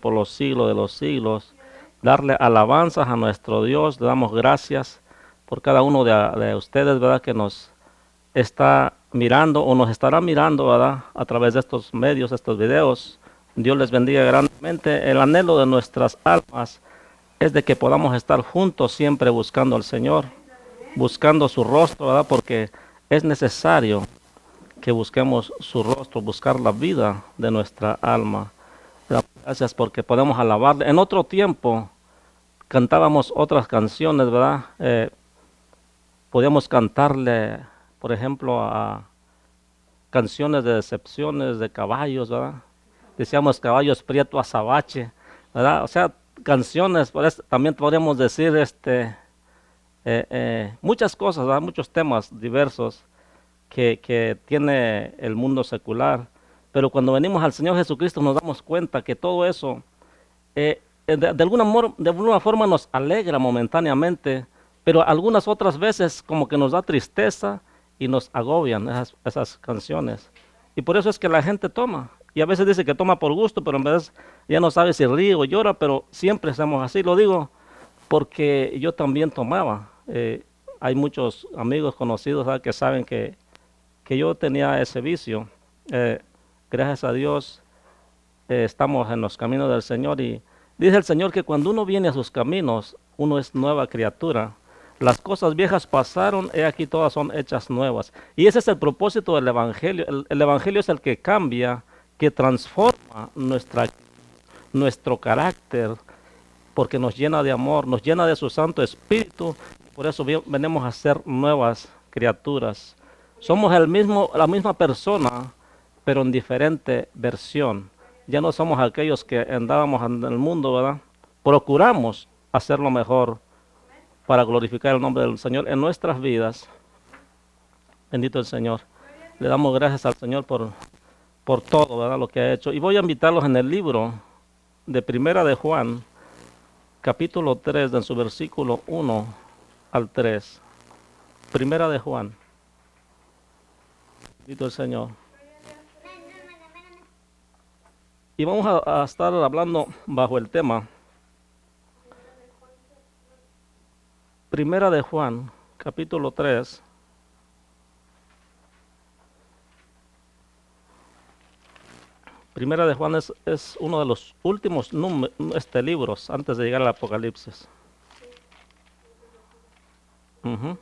por los siglos de los siglos. Darle alabanzas a nuestro Dios. Le damos gracias por cada uno de ustedes, ¿verdad? Que nos está mirando o nos estará mirando, ¿verdad? A través de estos medios, estos videos. Dios les bendiga grandemente. El anhelo de nuestras almas es de que podamos estar juntos siempre buscando al Señor, buscando su rostro, ¿verdad? Porque es necesario que busquemos su rostro, buscar la vida de nuestra alma. Gracias porque podemos alabarle. En otro tiempo cantábamos otras canciones, ¿verdad? Podíamos cantarle, por ejemplo, a canciones de decepciones de caballos, ¿verdad? Decíamos caballos prieto azabache, ¿verdad? O sea, canciones, por eso también podríamos decir muchas cosas, ¿verdad? Muchos temas diversos que tiene el mundo secular. Pero cuando venimos al Señor Jesucristo nos damos cuenta que todo eso de alguna forma nos alegra momentáneamente, pero algunas otras veces como que nos da tristeza y nos agobian esas canciones. Y por eso es que la gente toma. Y a veces dice que toma por gusto, pero en vez ya no sabe si ríe o llora, pero siempre hacemos así. Lo digo porque yo también tomaba. Hay muchos amigos conocidos, ¿sabes? Que saben que yo tenía ese vicio. Eh, Gracias a Dios estamos en los caminos del Señor y dice el Señor que cuando uno viene a sus caminos, uno es nueva criatura. Las cosas viejas pasaron, he aquí todas son hechas nuevas. Y ese es el propósito del Evangelio. El Evangelio es el que cambia, que transforma nuestro carácter, porque nos llena de amor, nos llena de su Santo Espíritu. Por eso venimos a ser nuevas criaturas. Somos la misma persona, pero en diferente versión. Ya no somos aquellos que andábamos en el mundo, ¿verdad? Procuramos hacer lo mejor para glorificar el nombre del Señor en nuestras vidas. Bendito el Señor. Le damos gracias al Señor por todo, ¿verdad? Lo que ha hecho. Y voy a invitarlos en el libro de Primera de Juan, capítulo 3, en su versículo 1 al 3. Primera de Juan. Bendito el Señor. Y vamos a estar hablando bajo el tema Primera de Juan, capítulo 3. Primera de Juan es uno de los últimos libros antes de llegar al Apocalipsis. Ujú.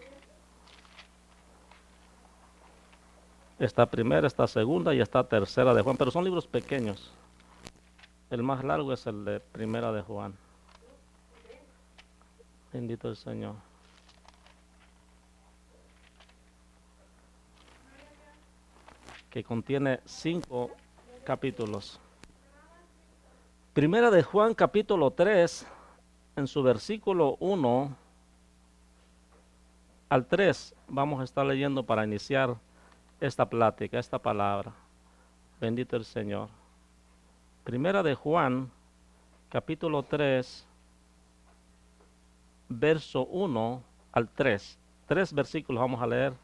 Está primera, está segunda y está tercera de Juan, pero son libros pequeños. El más largo es el de Primera de Juan. Bendito el Señor. Que contiene 5 capítulos. Primera de Juan capítulo 3, en su versículo 1 al 3, vamos a estar leyendo para iniciar esta plática, esta palabra. Bendito el Señor. Primera de Juan capítulo 3, verso 1 al 3. 3 versículos vamos a leer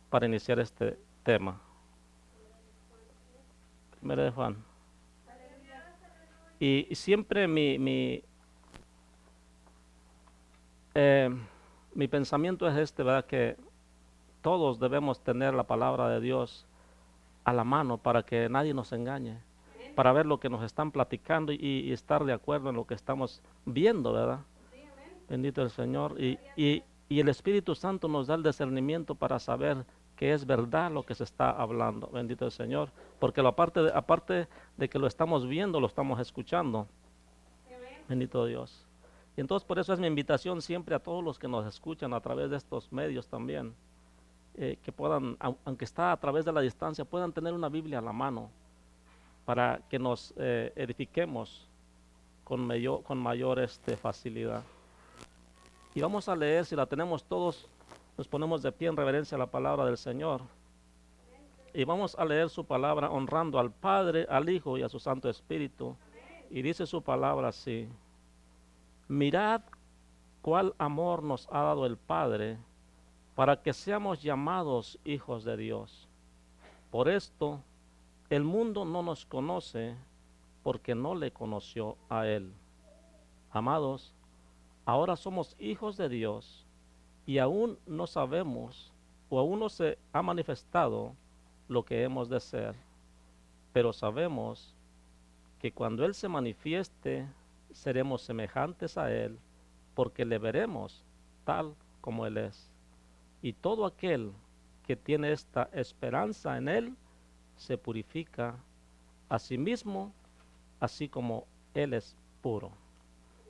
para iniciar este tema. Primera de Juan. Y siempre eh, mi pensamiento es ¿verdad? Que todos debemos tener la palabra de Dios a la mano para que nadie nos engañe, para ver lo que nos están platicando y estar de acuerdo en lo que estamos viendo, ¿verdad? Bendito el Señor. Y el Espíritu Santo nos da el discernimiento para saber que es verdad lo que se está hablando. Bendito el Señor. Porque aparte de que lo estamos viendo, lo estamos escuchando. Bendito Dios. Y entonces por eso es mi invitación siempre a todos los que nos escuchan a través de estos medios también, que puedan, aunque está a través de la distancia, puedan tener una Biblia a la mano para que nos edifiquemos con mayor facilidad. Y vamos a leer, si la tenemos todos, nos ponemos de pie en reverencia a la palabra del Señor. Y vamos a leer su palabra honrando al Padre, al Hijo y a su Santo Espíritu. Y dice su palabra así: mirad cuál amor nos ha dado el Padre para que seamos llamados hijos de Dios. Por esto el mundo no nos conoce porque no le conoció a Él. Amados, ahora somos hijos de Dios y aún no sabemos o aún no se ha manifestado lo que hemos de ser, pero sabemos que cuando Él se manifieste, seremos semejantes a Él, porque le veremos tal como Él es. Y todo aquel que tiene esta esperanza en Él, se purifica a sí mismo, así como Él es puro.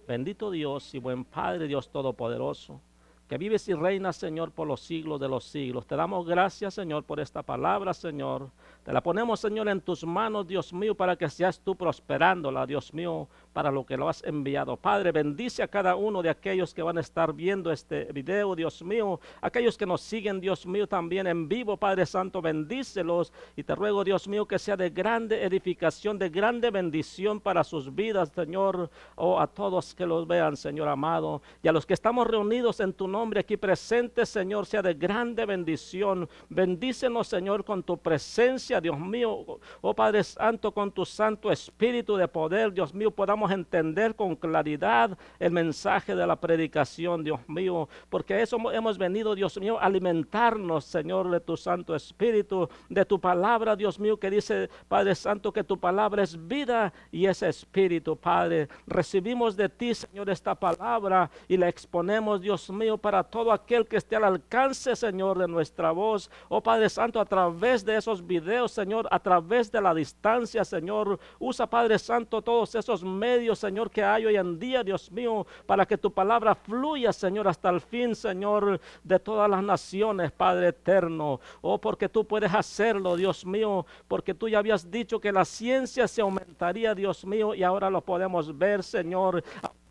Bendito Dios y buen Padre, Dios Todopoderoso, que vives y reinas, Señor, por los siglos de los siglos. Te damos gracias, Señor, por esta palabra, Señor. Te la ponemos, Señor, en tus manos, Dios mío, para que seas tú prosperándola, Dios mío, para lo que lo has enviado. Padre, bendice a cada uno de aquellos que van a estar viendo este video, Dios mío. Aquellos que nos siguen, Dios mío, también en vivo, Padre Santo, bendícelos. Y te ruego, Dios mío, que sea de grande edificación, de grande bendición para sus vidas, Señor. Oh, a todos que los vean, Señor amado. Y a los que estamos reunidos en tu nombre aquí presentes, Señor, sea de grande bendición. Bendícenos, Señor, con tu presencia, Dios mío. Oh Padre Santo, con tu Santo Espíritu de poder, Dios mío, podamos entender con claridad el mensaje de la predicación, Dios mío. Porque eso hemos venido, Dios mío, a alimentarnos, Señor, de tu Santo Espíritu, de tu palabra, Dios mío, que dice, Padre Santo, que tu palabra es vida y es espíritu, Padre. Recibimos de ti, Señor, esta palabra y la exponemos, Dios mío, para todo aquel que esté al alcance, Señor, de nuestra voz. Oh Padre Santo, a través de esos videos, Señor, a través de la distancia, Señor, usa, Padre Santo, todos esos medios, Señor, que hay hoy en día, Dios mío, para que tu palabra fluya, Señor, hasta el fin, Señor, de todas las naciones, Padre eterno. Oh, porque tú puedes hacerlo, Dios mío, porque tú ya habías dicho que la ciencia se aumentaría, Dios mío, y ahora lo podemos ver, Señor.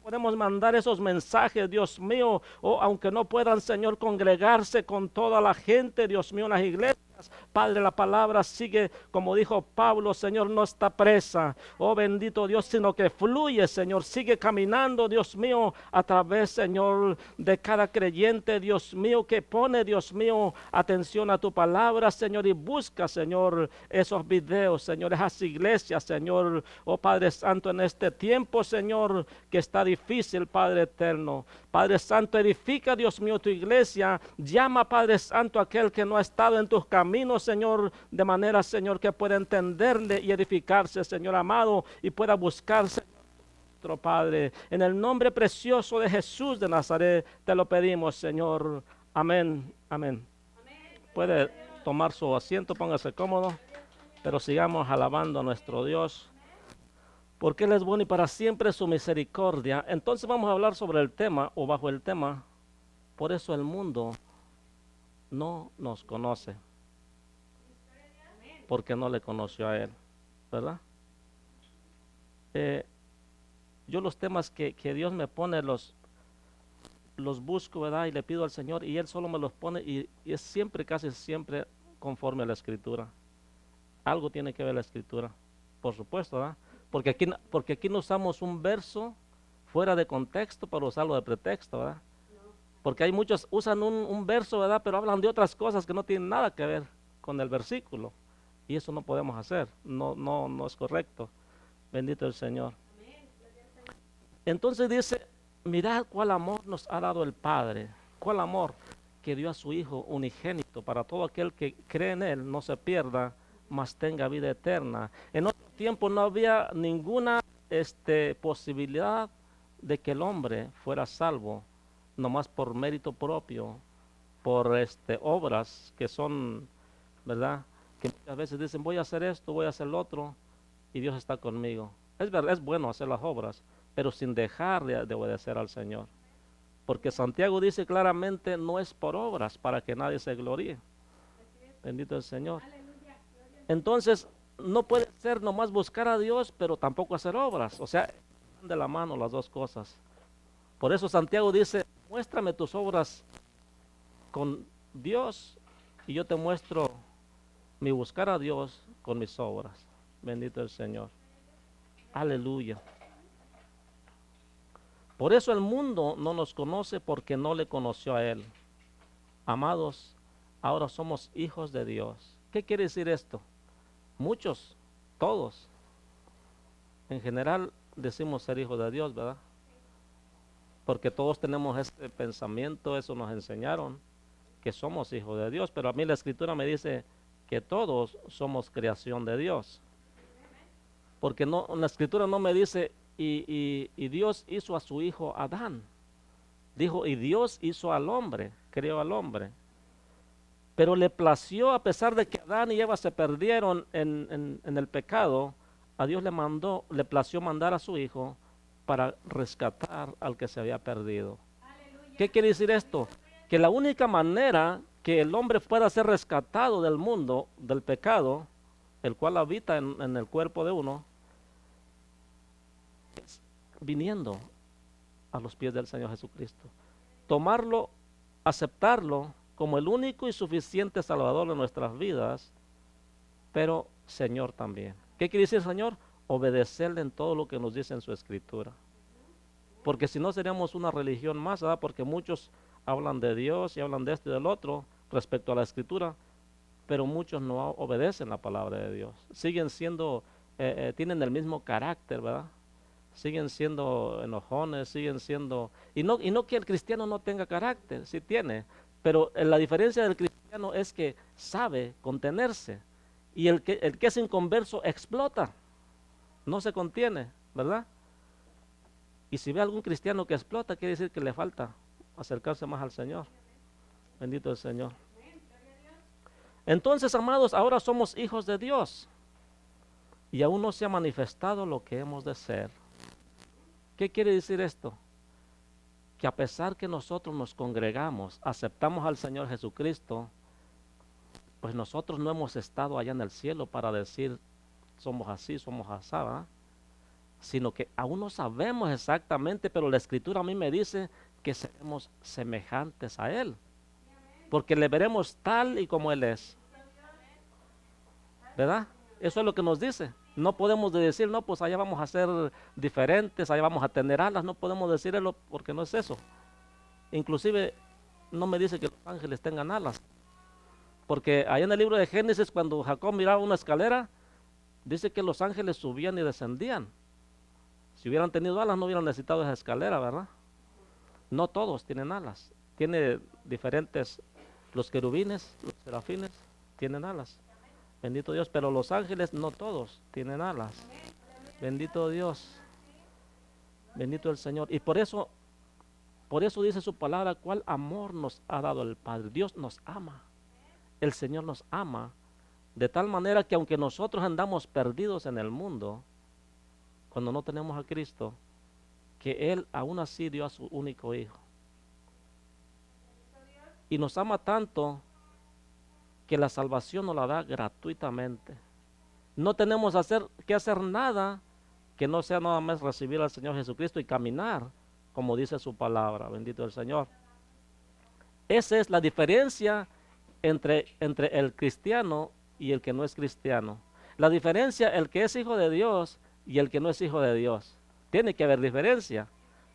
Podemos mandar esos mensajes, Dios mío, o aunque no puedan, Señor, congregarse con toda la gente, Dios mío, en las iglesias. Padre, la palabra sigue, como dijo Pablo, Señor, no está presa. Oh bendito Dios, sino que fluye, Señor. Sigue caminando, Dios mío, a través, Señor, de cada creyente, Dios mío, que pone, Dios mío, atención a tu palabra, Señor, y busca, Señor, esos videos, Señor, esas iglesias, Señor. Oh Padre Santo, en este tiempo, Señor, que está difícil, Padre eterno. Padre Santo, edifica, Dios mío, tu iglesia. Llama, Padre Santo, a aquel que no ha estado en tus caminos, Señor, de manera, Señor, que pueda entenderle y edificarse, Señor amado, y pueda buscarse, nuestro Padre. En el nombre precioso de Jesús de Nazaret, te lo pedimos, Señor. Amén, amén. Puede tomar su asiento, póngase cómodo, pero sigamos alabando a nuestro Dios, porque Él es bueno y para siempre su misericordia. Entonces vamos a hablar sobre el tema, o bajo el tema, por eso el mundo no nos conoce, porque no le conoció a Él, ¿verdad? Yo los temas que Dios me pone los busco, ¿verdad? Y le pido al Señor y Él solo me los pone y es siempre, casi siempre conforme a la Escritura. Algo tiene que ver la Escritura, por supuesto, ¿verdad? Porque aquí no usamos un verso fuera de contexto para usarlo de pretexto, ¿verdad? Porque hay muchos usan un verso, ¿verdad? Pero hablan de otras cosas que no tienen nada que ver con el versículo. Y eso no podemos hacer, no es correcto. Bendito el Señor. Entonces dice, mirad cuál amor nos ha dado el Padre, cuál amor que dio a su Hijo unigénito para todo aquel que cree en Él, no se pierda, mas tenga vida eterna. En otro tiempo no había ninguna posibilidad de que el hombre fuera salvo, nomás por mérito propio, por obras que son, ¿verdad? Que muchas veces dicen, voy a hacer esto, voy a hacer lo otro, y Dios está conmigo. Es verdad, es bueno hacer las obras, pero sin dejar de obedecer al Señor. Porque Santiago dice claramente, no es por obras para que nadie se gloríe. Bendito el Señor. Entonces, no puede ser nomás buscar a Dios, pero tampoco hacer obras. O sea, van de la mano las dos cosas. Por eso Santiago dice, muéstrame tus obras con Dios y yo te muestro mi buscar a Dios con mis obras. Bendito el Señor. Aleluya. Por eso el mundo no nos conoce porque no le conoció a Él. Amados, ahora somos hijos de Dios. ¿Qué quiere decir esto? Muchos, todos. en general decimos ser hijos de Dios, ¿verdad? Porque todos tenemos este pensamiento, eso nos enseñaron, que somos hijos de Dios, pero a mí la Escritura me dice que todos somos creación de Dios. Porque no, la Escritura no me dice, y Dios hizo a su hijo Adán. Dijo, y Dios hizo al hombre, creó al hombre. Pero le plació, a pesar de que Adán y Eva se perdieron en el pecado, a Dios le plació mandar a su hijo para rescatar al que se había perdido. ¿Qué quiere decir esto? Que la única manera que el hombre pueda ser rescatado del mundo, del pecado, el cual habita en el cuerpo de uno, es viniendo a los pies del Señor Jesucristo. Tomarlo, aceptarlo como el único y suficiente Salvador de nuestras vidas, pero Señor también. ¿Qué quiere decir Señor? Obedecerle en todo lo que nos dice en su Escritura. Porque si no seríamos una religión más, ¿verdad? Porque muchos hablan de Dios y hablan de esto y del otro respecto a la Escritura, pero muchos no obedecen la palabra de Dios. Siguen siendo, tienen el mismo carácter, ¿verdad? Siguen siendo enojones, siguen siendo... Y no que el cristiano no tenga carácter, sí tiene, pero la diferencia del cristiano es que sabe contenerse. Y el que es inconverso explota, no se contiene, ¿verdad? Y si ve a algún cristiano que explota, quiere decir que le falta acercarse más al Señor. Bendito el Señor. Entonces, amados, ahora somos hijos de Dios. Y aún no se ha manifestado lo que hemos de ser. ¿Qué quiere decir esto? Que a pesar que nosotros nos congregamos, aceptamos al Señor Jesucristo, pues nosotros no hemos estado allá en el cielo para decir somos así, somos asá, sino que aún no sabemos exactamente, pero la Escritura a mí me dice que seremos semejantes a Él, porque le veremos tal y como Él es, ¿verdad? Eso es lo que nos dice. No podemos decir, no, pues allá vamos a ser diferentes, allá vamos a tener alas, no podemos decirlo porque no es eso. Inclusive no me dice que los ángeles tengan alas, porque allá en el libro de Génesis, cuando Jacob miraba una escalera, dice que los ángeles subían y descendían. Si hubieran tenido alas no hubieran necesitado esa escalera, ¿verdad? No todos tienen alas, tiene diferentes, los querubines, los serafines tienen alas. Bendito Dios, pero los ángeles no todos tienen alas. Bendito Dios. Bendito el Señor. Y por eso dice su palabra, cuál amor nos ha dado el Padre. Dios nos ama. El Señor nos ama. De tal manera que aunque nosotros andamos perdidos en el mundo, cuando no tenemos a Cristo, que Él aún así dio a su único Hijo. Y nos ama tanto que la salvación nos la da gratuitamente. No tenemos que hacer nada que no sea nada más recibir al Señor Jesucristo y caminar como dice su palabra. Bendito el Señor. Esa es la diferencia entre el cristiano y el que no es cristiano. La diferencia, el que es hijo de Dios y el que no es hijo de Dios. Tiene que haber diferencia.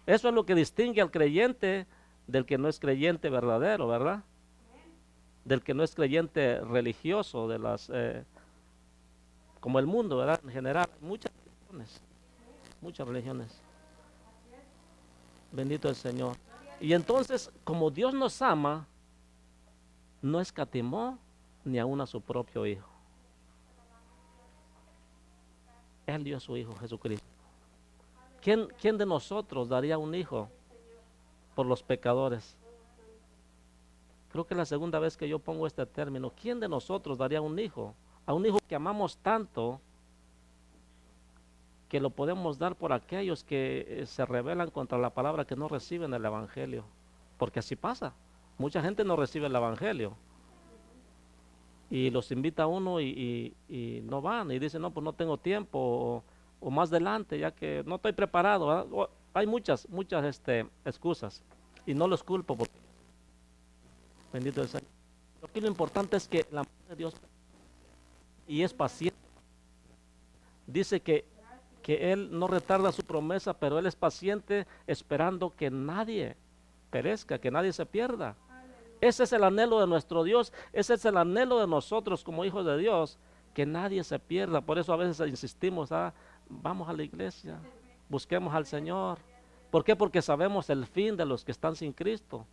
Eso es lo que distingue al creyente del que no es creyente verdadero, ¿verdad? Del que no es creyente religioso, de las como el mundo, ¿verdad? En general, muchas religiones. Bendito el Señor. Y entonces, como Dios nos ama, no escatimó ni aún a su propio Hijo. Él dio a su Hijo Jesucristo. ¿Quién de nosotros daría un hijo por los pecadores? Creo que es la segunda vez que yo pongo este término. ¿Quién de nosotros daría un hijo? A un hijo que amamos tanto, que lo podemos dar por aquellos que se rebelan contra la palabra, que no reciben el Evangelio. Porque así pasa. Mucha gente no recibe el Evangelio. Y los invita a uno y no van. Y dicen, no, pues no tengo tiempo. O más adelante, ya que no estoy preparado. Hay muchas excusas. Y no los culpo. Bendito el Señor. Aquí lo importante es que el amor de Dios y es paciente. Dice que Él no retarda su promesa, pero Él es paciente esperando que nadie perezca, que nadie se pierda. Ese es el anhelo de nuestro Dios, ese es el anhelo de nosotros como hijos de Dios, que nadie se pierda. Por eso a veces insistimos, vamos a la iglesia, busquemos al Señor. ¿Por qué? Porque sabemos el fin de los que están sin Cristo.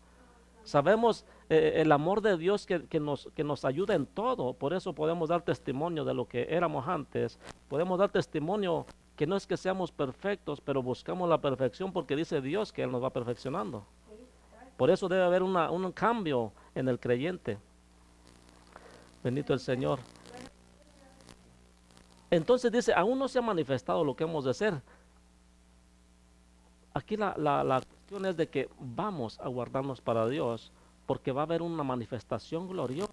Sabemos el amor de Dios que nos ayuda en todo. Por eso podemos dar testimonio de lo que éramos antes. Podemos dar testimonio que no es que seamos perfectos, pero buscamos la perfección porque dice Dios que Él nos va perfeccionando. Por eso debe haber un cambio en el creyente. Bendito el Señor. Entonces dice, aún no se ha manifestado lo que hemos de ser. Aquí la cuestión es de que vamos a guardarnos para Dios, porque va a haber una manifestación gloriosa,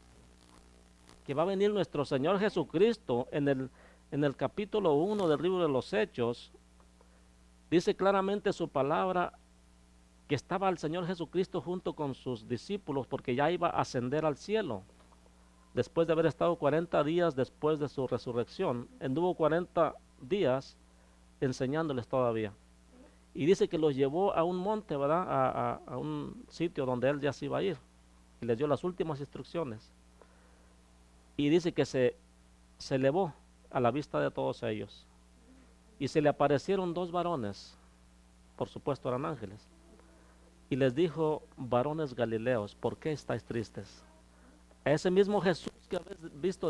que va a venir nuestro Señor Jesucristo en el capítulo 1 del libro de los Hechos. Dice claramente su palabra que estaba el Señor Jesucristo junto con sus discípulos, porque ya iba a ascender al cielo. Después de haber estado 40 días después de su resurrección, anduvo 40 días enseñándoles todavía. Y dice que los llevó a un monte, ¿verdad? A un sitio donde él ya se iba a ir. Y les dio las últimas instrucciones. Y dice que se elevó a la vista de todos ellos. Y se le aparecieron dos varones, por supuesto eran ángeles. Y les dijo, varones galileos, ¿por qué estáis tristes? A ese mismo Jesús que habéis visto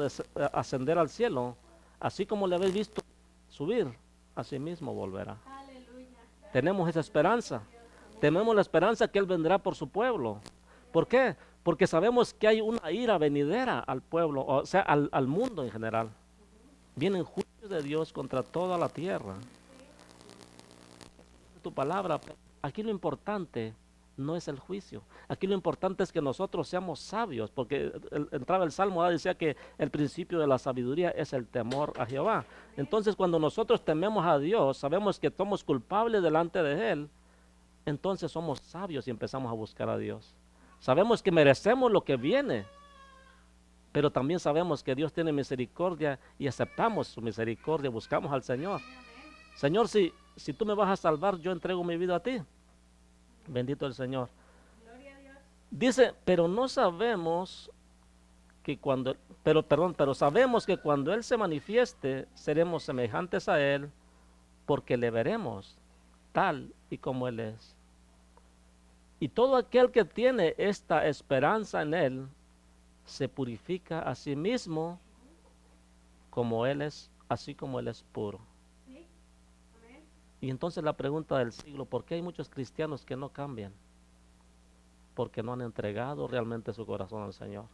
ascender al cielo, así como le habéis visto subir, así mismo volverá. Tenemos esa esperanza. Tenemos la esperanza que Él vendrá por su pueblo. ¿Por qué? Porque sabemos que hay una ira venidera al pueblo, o sea, al mundo en general. Vienen juicios de Dios contra toda la tierra. Tu palabra, aquí lo importante no es el juicio. Aquí lo importante es que nosotros seamos sabios, porque entraba el Salmo, decía que el principio de la sabiduría es el temor a Jehová. Entonces, cuando nosotros tememos a Dios, sabemos que somos culpables delante de Él, entonces somos sabios y empezamos a buscar a Dios. Sabemos que merecemos lo que viene, pero también sabemos que Dios tiene misericordia y aceptamos su misericordia, buscamos al Señor. Señor, si tú me vas a salvar, yo entrego mi vida a ti. Bendito el Señor. Dice, pero no sabemos que cuando, pero sabemos que cuando Él se manifieste, seremos semejantes a Él, porque le veremos tal y como Él es. Y todo aquel que tiene esta esperanza en Él, se purifica a sí mismo como Él es, así como Él es puro. Y entonces la pregunta del siglo, ¿por qué hay muchos cristianos que no cambian? Porque no han entregado realmente su corazón al Señor.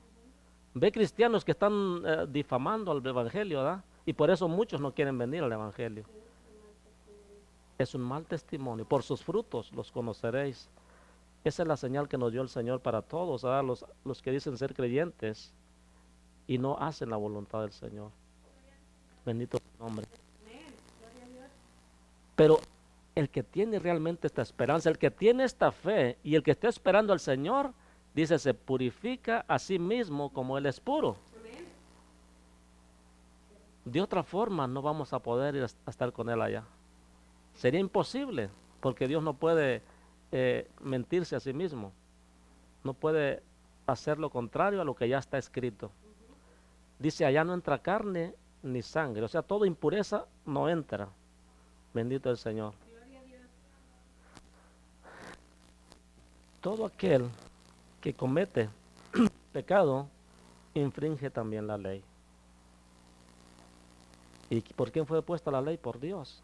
Ve cristianos que están difamando al Evangelio, ¿verdad? Y por eso muchos no quieren venir al Evangelio. Es un mal testimonio. Por sus frutos los conoceréis. Esa es la señal que nos dio el Señor para todos, ¿verdad? Los que dicen ser creyentes y no hacen la voluntad del Señor. Bendito su nombre. Pero el que tiene realmente esta esperanza, el que tiene esta fe y el que está esperando al Señor, dice, se purifica a sí mismo como Él es puro. De otra forma no vamos a poder ir a estar con Él allá. Sería imposible, porque Dios no puede mentirse a sí mismo. No puede hacer lo contrario a lo que ya está escrito. Dice, allá no entra carne ni sangre, o sea, toda impureza no entra. Bendito el Señor. Todo aquel que comete pecado infringe también la ley. ¿Y por quién fue puesta la ley? Por Dios.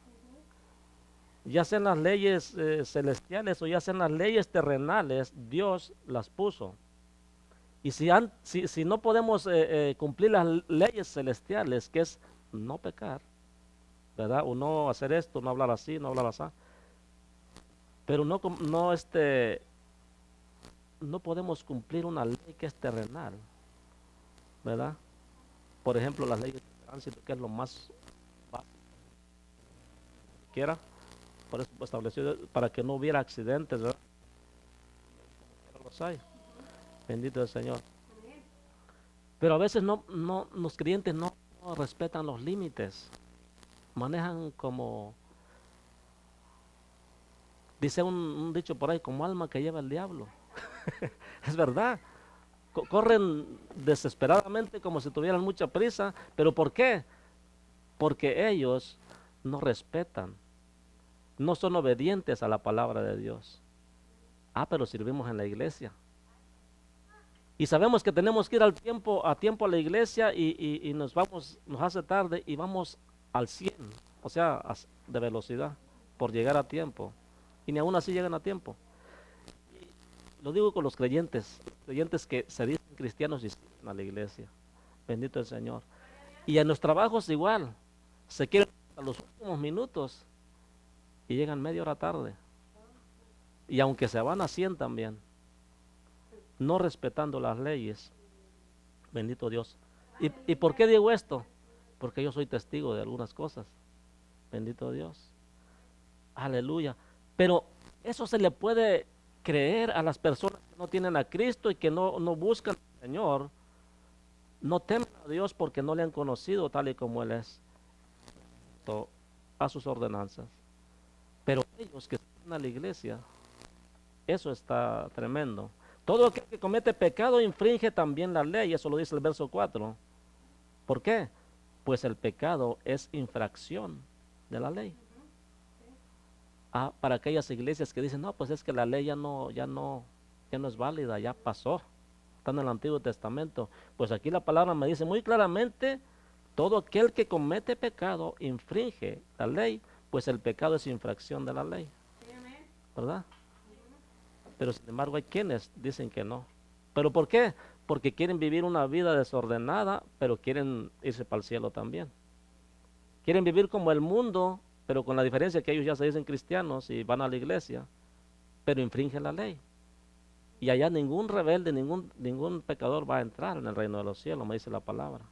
Ya sean las leyes celestiales o ya sean las leyes terrenales, Dios las puso. Y si no podemos cumplir las leyes celestiales, que es no pecar, ¿verdad? O no hacer esto, no hablar así, no hablar así. Pero no podemos cumplir una ley que es terrenal, ¿verdad? Por ejemplo, las leyes de tránsito, que es lo más básico que quiera, por eso fue establecido para que no hubiera accidentes, ¿verdad? Pero los hay. Bendito el Señor. Pero a veces los creyentes no respetan los límites, manejan como, dice un dicho por ahí, como alma que lleva el diablo. Es verdad. Corren desesperadamente como si tuvieran mucha prisa. ¿Pero por qué? Porque ellos no respetan, no son obedientes a la palabra de Dios. Ah, pero servimos en la iglesia. Y sabemos que tenemos que ir a tiempo a la iglesia y nos hace tarde y vamos al 100, o sea, de velocidad, por llegar a tiempo. Y ni aún así llegan a tiempo. Lo digo con los creyentes que se dicen cristianos y sirven a la iglesia. Bendito el Señor. Y en los trabajos igual, se quieren a los últimos minutos y llegan media hora tarde. Y aunque se van a 100 también, no respetando las leyes. Bendito Dios. ¿Y por qué digo esto? Porque yo soy testigo de algunas cosas. Bendito Dios. Aleluya. Pero eso se le puede creer a las personas que no tienen a Cristo y que no buscan al Señor. No temen a Dios porque no le han conocido tal y como Él es. A sus ordenanzas. Pero ellos que están a la iglesia, eso está tremendo. Todo aquel que comete pecado infringe también la ley. Eso lo dice el verso 4. ¿Por qué? Pues el pecado es infracción de la ley. Ah, para aquellas iglesias que dicen, no, pues es que la ley ya no es válida, ya pasó, está en el Antiguo Testamento. Pues aquí la palabra me dice muy claramente, todo aquel que comete pecado infringe la ley, pues el pecado es infracción de la ley, ¿verdad? Pero sin embargo hay quienes dicen que no. ¿Pero por qué? Porque quieren vivir una vida desordenada, pero quieren irse para el cielo también. Quieren vivir como el mundo, pero con la diferencia que ellos ya se dicen cristianos y van a la iglesia, pero infringen la ley. Y allá ningún rebelde, ningún pecador va a entrar en el reino de los cielos, me dice la palabra.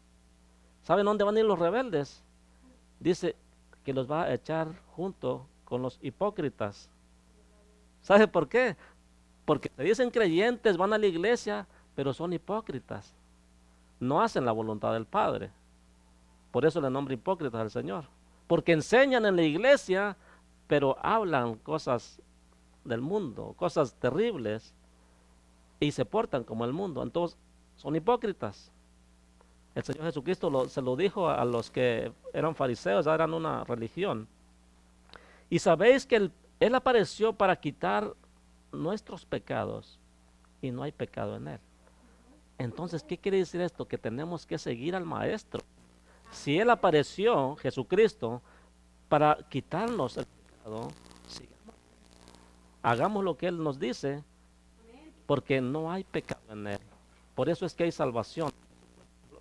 ¿Saben dónde van a ir los rebeldes? Dice que los va a echar junto con los hipócritas. ¿Sabe por qué? Porque se dicen creyentes, van a la iglesia, pero son hipócritas. No hacen la voluntad del Padre. Por eso le nombra hipócritas al Señor. Porque enseñan en la iglesia, pero hablan cosas del mundo, cosas terribles, y se portan como el mundo. Entonces, son hipócritas. El Señor Jesucristo se lo dijo a los que eran fariseos, eran una religión. Y sabéis que Él apareció para quitar nuestros pecados, y no hay pecado en Él. Entonces, ¿qué quiere decir esto? Que tenemos que seguir al Maestro. Si Él apareció, Jesucristo, para quitarnos el pecado, hagamos lo que Él nos dice, porque no hay pecado en Él. Por eso es que hay salvación.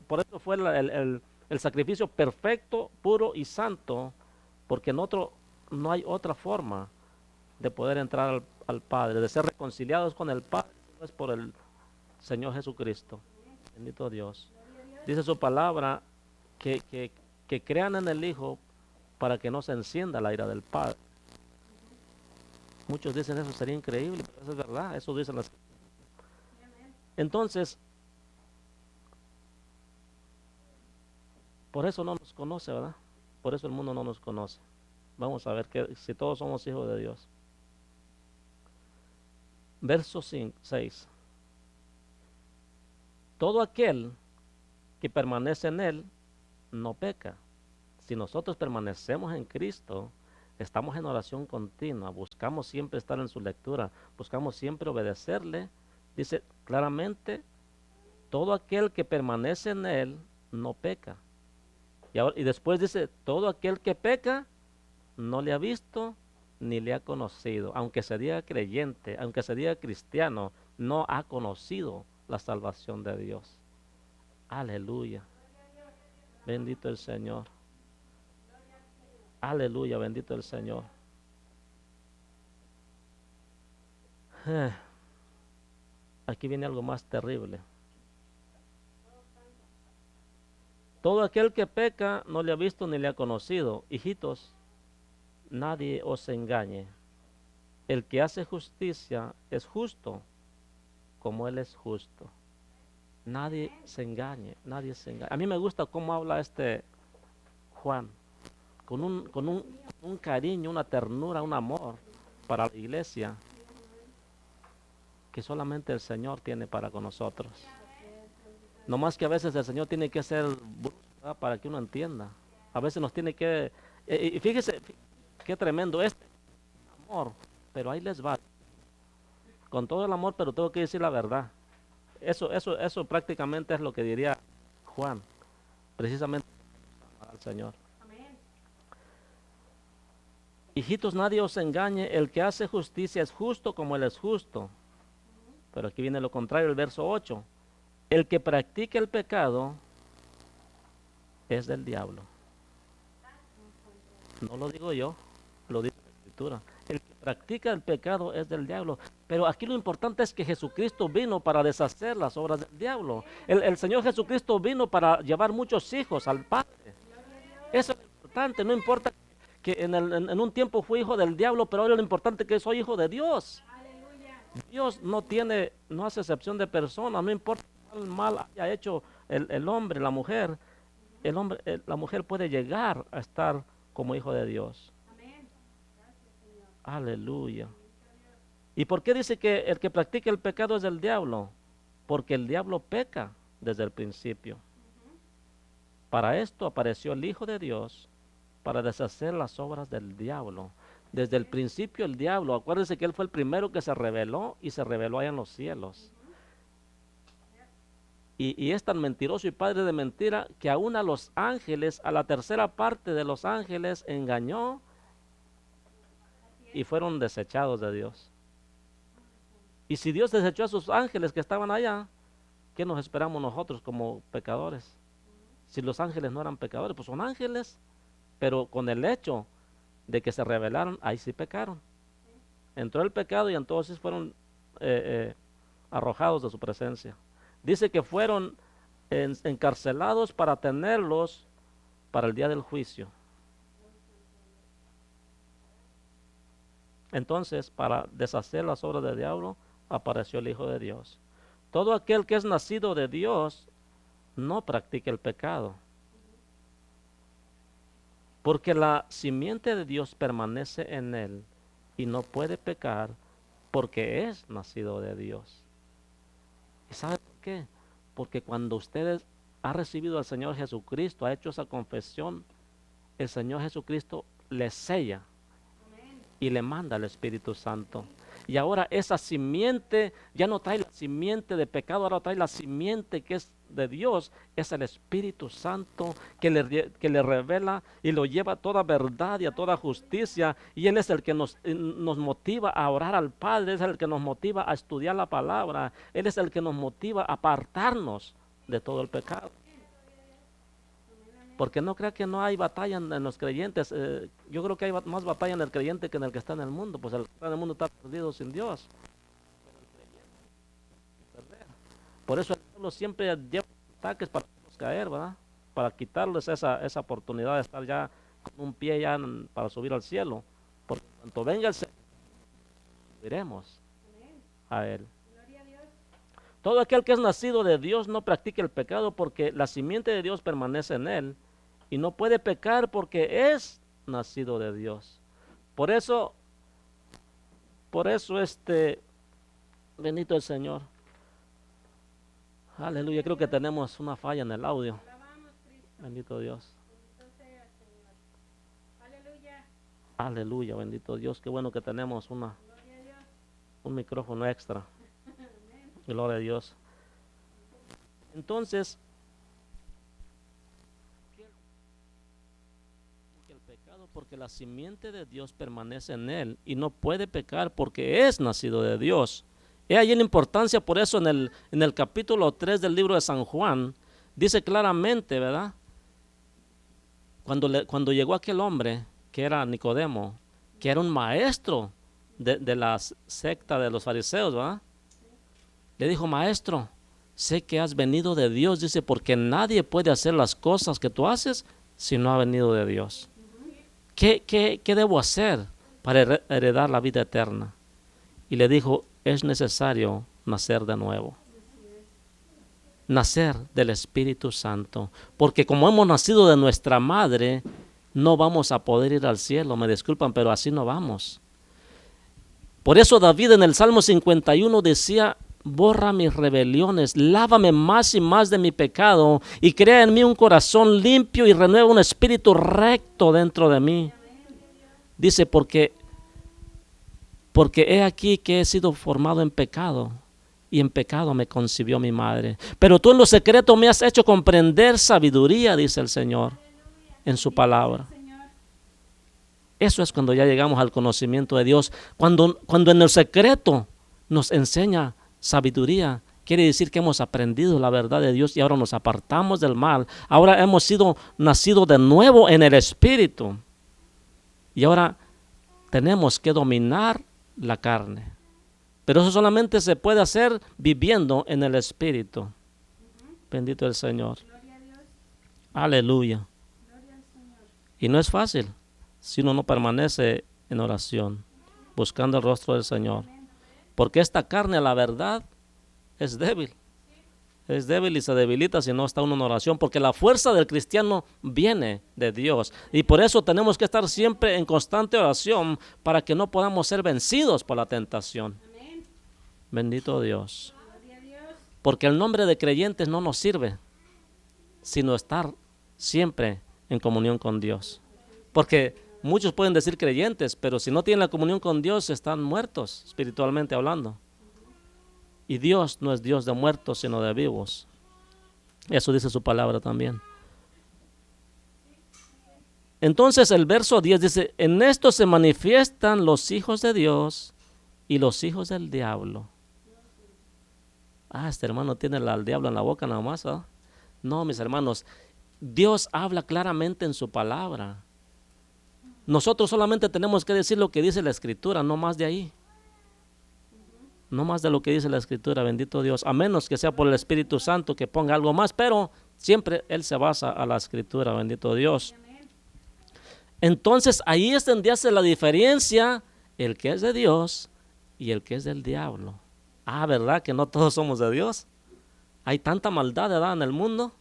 Por eso fue el sacrificio perfecto, puro y santo, porque no hay otra forma de poder entrar al Padre, de ser reconciliados con el Padre, es por el Señor Jesucristo. Bendito Dios. Dice su palabra que crean en el Hijo para que no se encienda la ira del Padre. Muchos dicen eso sería increíble, pero eso es verdad, eso dicen las. Entonces, por eso no nos conoce, ¿verdad? Por eso el mundo no nos conoce. Vamos a ver si todos somos hijos de Dios. Verso 6. Todo aquel que permanece en Él no peca. Si nosotros permanecemos en Cristo, estamos en oración continua, buscamos siempre estar en su lectura, buscamos siempre obedecerle. Dice claramente, todo aquel que permanece en Él no peca. Y después dice, todo aquel que peca no le ha visto ni le ha conocido. Aunque se diga creyente, aunque se diga cristiano, no ha conocido la salvación de Dios. Aleluya. Bendito el Señor. Aleluya, bendito el Señor. Aquí viene algo más terrible. Todo aquel que peca no le ha visto ni le ha conocido. Hijitos, nadie os engañe. El que hace justicia es justo, como Él es justo. Nadie se engañe, nadie se engañe. A mí me gusta cómo habla Juan, con un cariño, una ternura, un amor para la iglesia, que solamente el Señor tiene para con nosotros. No más que a veces el Señor tiene que ser brusco, ¿verdad?, para que uno entienda. A veces nos tiene que Y fíjese qué tremendo este amor, pero ahí les va. Con todo el amor, pero tengo que decir la verdad. Eso prácticamente es lo que diría Juan, precisamente al Señor. Hijitos, nadie os engañe, el que hace justicia es justo como Él es justo. Pero aquí viene lo contrario, el verso 8. El que practica el pecado es del diablo. No lo digo yo, lo dice la Escritura. El que practica el pecado es del diablo. Pero aquí lo importante es que Jesucristo vino para deshacer las obras del diablo. El Señor Jesucristo vino para llevar muchos hijos al Padre. Eso es lo importante, no importa que en un tiempo fui hijo del diablo, pero ahora lo importante es que soy hijo de Dios. Dios no hace excepción de personas, no importa cuál mal haya hecho el hombre, la mujer. La mujer puede llegar a estar como hijo de Dios. Aleluya. ¿Y por qué dice que el que practica el pecado es del diablo? Porque el diablo peca desde el principio. Para esto apareció el Hijo de Dios, para deshacer las obras del diablo. Desde el principio el diablo, acuérdense que él fue el primero que se rebeló y se rebeló allá en los cielos. Y es tan mentiroso y padre de mentira que aún a los ángeles, a la tercera parte de los ángeles engañó y fueron desechados de Dios. Y si Dios desechó a sus ángeles que estaban allá, ¿qué nos esperamos nosotros como pecadores? Si los ángeles no eran pecadores, pues son ángeles, pero con el hecho de que se rebelaron, ahí sí pecaron. Entró el pecado y entonces fueron arrojados de su presencia. Dice que fueron encarcelados para tenerlos para el día del juicio. Entonces, para deshacer las obras del diablo, apareció el Hijo de Dios. Todo aquel que es nacido de Dios no practica el pecado, porque la simiente de Dios permanece en él y no puede pecar porque es nacido de Dios. ¿Y sabe por qué? Porque cuando usted ha recibido al Señor Jesucristo, ha hecho esa confesión, el Señor Jesucristo le sella y le manda al Espíritu Santo. Y ahora esa simiente ya no trae la simiente de pecado, ahora trae la simiente que es de Dios, es el Espíritu Santo que le revela y lo lleva a toda verdad y a toda justicia. Y Él es el que nos motiva a orar al Padre, es el que nos motiva a estudiar la palabra, Él es el que nos motiva a apartarnos de todo el pecado. Porque no crea que no hay batalla en los creyentes. Yo creo que hay más batalla en el creyente que en el que está en el mundo. Pues el que está en el mundo está perdido sin Dios. Por eso el pueblo siempre lleva ataques para hacerlos caer, ¿verdad? Para quitarles esa oportunidad de estar ya con un pie ya para subir al cielo. Porque cuando venga el Señor, subiremos a Él. Todo aquel que es nacido de Dios no practica el pecado porque la simiente de Dios permanece en él y no puede pecar porque es nacido de Dios. Por eso, bendito el Señor. Aleluya, creo que tenemos una falla en el audio. Bendito Dios. Aleluya, bendito Dios. Qué bueno que tenemos un micrófono extra. Gloria a Dios. Entonces, el pecado porque la simiente de Dios permanece en él y no puede pecar porque es nacido de Dios. He ahí la importancia, por eso en el capítulo 3 del libro de San Juan, dice claramente, ¿verdad? Cuando llegó aquel hombre, que era Nicodemo, que era un maestro de la secta de los fariseos, ¿verdad? Le dijo, maestro, sé que has venido de Dios, dice, porque nadie puede hacer las cosas que tú haces si no ha venido de Dios. ¿Qué debo hacer para heredar la vida eterna? Y le dijo, es necesario nacer de nuevo. Nacer del Espíritu Santo. Porque como hemos nacido de nuestra madre, no vamos a poder ir al cielo. Me disculpan, pero así no vamos. Por eso David en el Salmo 51 decía, borra mis rebeliones, lávame más y más de mi pecado y crea en mí un corazón limpio y renueva un espíritu recto dentro de mí. Dice, porque he aquí que he sido formado en pecado y en pecado me concibió mi madre. Pero tú en lo secreto me has hecho comprender sabiduría, dice el Señor en su palabra. Eso es cuando ya llegamos al conocimiento de Dios. Cuando en lo secreto nos enseña sabiduría, quiere decir que hemos aprendido la verdad de Dios y ahora nos apartamos del mal. Ahora hemos sido nacidos de nuevo en el Espíritu. Y ahora tenemos que dominar la carne. Pero eso solamente se puede hacer viviendo en el Espíritu. Bendito el Señor. Aleluya. Y no es fácil si uno no permanece en oración, buscando el rostro del Señor. Porque esta carne, la verdad, es débil. Es débil y se debilita si no está uno en oración, porque la fuerza del cristiano viene de Dios. Y por eso tenemos que estar siempre en constante oración para que no podamos ser vencidos por la tentación. Amén. Bendito Dios. Porque el nombre de creyentes no nos sirve, sino estar siempre en comunión con Dios. Porque muchos pueden decir creyentes, pero si no tienen la comunión con Dios, están muertos, espiritualmente hablando. Y Dios no es Dios de muertos, sino de vivos. Eso dice su palabra también. Entonces el verso 10 dice, en esto se manifiestan los hijos de Dios y los hijos del diablo. Este hermano tiene al diablo en la boca nada más, ¿eh? No, mis hermanos, Dios habla claramente en su palabra. Nosotros solamente tenemos que decir lo que dice la Escritura, no más de ahí. No más de lo que dice la Escritura, bendito Dios, a menos que sea por el Espíritu Santo que ponga algo más, pero siempre Él se basa a la Escritura, bendito Dios. Entonces ahí es donde hace la diferencia el que es de Dios y el que es del diablo. ¿Verdad que no todos somos de Dios? Hay tanta maldad, ¿verdad?, en el mundo.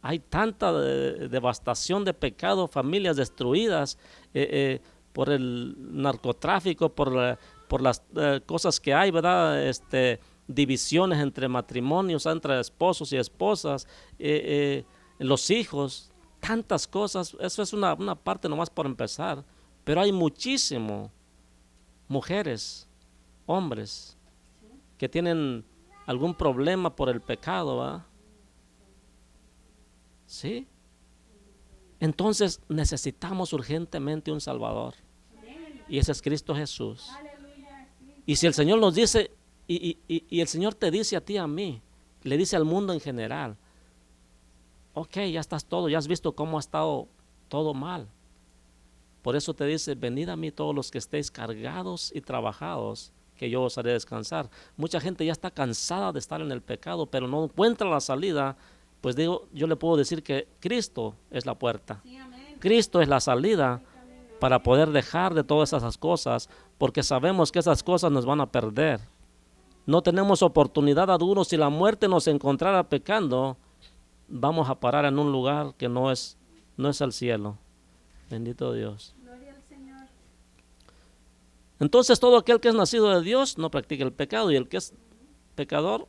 Hay tanta devastación de pecado, familias destruidas por el narcotráfico, por las cosas que hay, ¿verdad? Divisiones entre matrimonios, entre esposos y esposas, los hijos, tantas cosas. Eso es una parte nomás por empezar. Pero hay muchísimo mujeres, hombres, que tienen algún problema por el pecado, ¿verdad? ¿Sí? Entonces necesitamos urgentemente un Salvador. Y ese es Cristo Jesús. Y si el Señor nos dice, y el Señor te dice a ti, a mí, le dice al mundo en general, ok, ya estás todo, ya has visto cómo ha estado todo mal. Por eso te dice, venid a mí todos los que estéis cargados y trabajados, que yo os haré descansar. Mucha gente ya está cansada de estar en el pecado, pero no encuentra la salida. Pues yo le puedo decir que Cristo es la puerta. Sí, Cristo es la salida para poder dejar de todas esas cosas, porque sabemos que esas cosas nos van a perder. No tenemos oportunidad alguna. Si la muerte nos encontrara pecando, vamos a parar en un lugar que no es el cielo. Bendito Dios. Gloria al Señor. Entonces todo aquel que es nacido de Dios no practica el pecado, y el que es pecador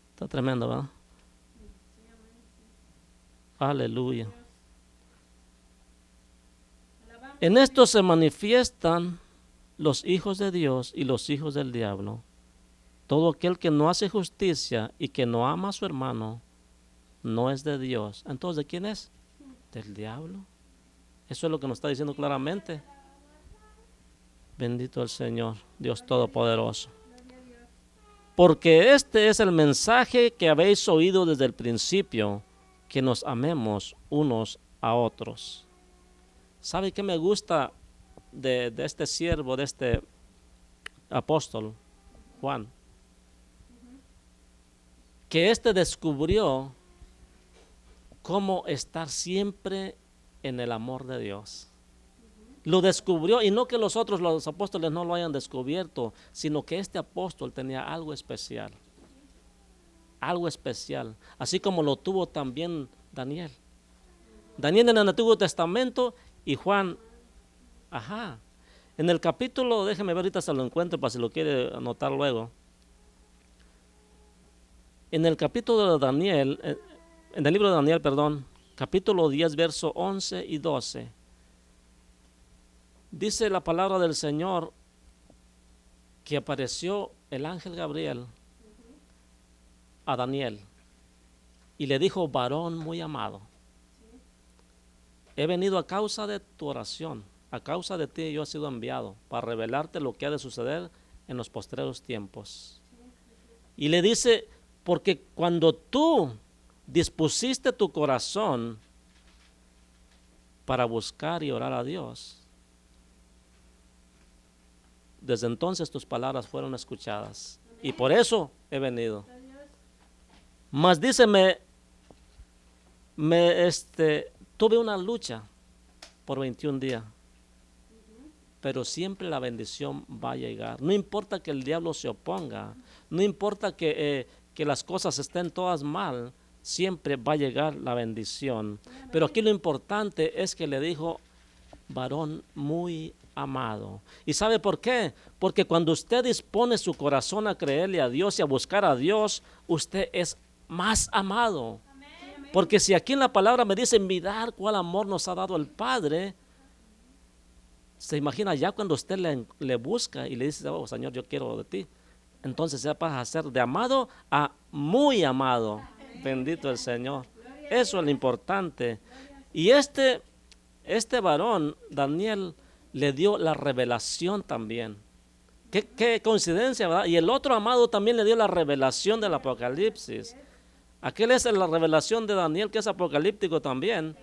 está tremendo, ¿verdad? Aleluya. En esto se manifiestan los hijos de Dios y los hijos del diablo. Todo aquel que no hace justicia y que no ama a su hermano no es de Dios. Entonces, ¿de quién es? Del diablo. Eso es lo que nos está diciendo claramente. Bendito el Señor, Dios Todopoderoso. Porque este es el mensaje que habéis oído desde el principio, que nos amemos unos a otros. ¿Sabe qué me gusta de este siervo, de este apóstol, Juan? Que descubrió cómo estar siempre en el amor de Dios. Lo descubrió, y no que los apóstoles no lo hayan descubierto, sino que este apóstol tenía algo especial. Algo especial, así como lo tuvo también Daniel. Daniel en el Antiguo Testamento y Juan, En el capítulo, déjeme ver, ahorita se lo encuentro para si lo quiere anotar luego. En el capítulo de Daniel, en el libro de Daniel, perdón, capítulo 10, verso 11 y 12, dice la palabra del Señor que apareció el ángel Gabriel a Daniel y le dijo: varón muy amado, he venido a causa de tu oración, a causa de ti yo he sido enviado para revelarte lo que ha de suceder en los postreros tiempos. Y le dice: porque cuando tú dispusiste tu corazón para buscar y orar a Dios, desde entonces tus palabras fueron escuchadas. Y por eso he venido. Mas dice, tuve una lucha por 21 días, pero siempre la bendición va a llegar. No importa que el diablo se oponga, no importa que las cosas estén todas mal, siempre va a llegar la bendición. Pero aquí lo importante es que le dijo: varón muy amado. ¿Y sabe por qué? Porque cuando usted dispone su corazón a creerle a Dios y a buscar a Dios, usted es más amado. Porque si aquí en la palabra me dice: mirar cuál amor nos ha dado el Padre, se imagina ya cuando usted le busca y le dice: oh Señor, yo quiero de ti, entonces ya pasa a ser de amado a muy amado. Bendito el Señor. Eso es lo importante. Y este varón, Daniel, le dio la revelación también. Qué coincidencia, ¿verdad? Y el otro amado también le dio la revelación del Apocalipsis. Aquel es la revelación de Daniel, que es apocalíptico también.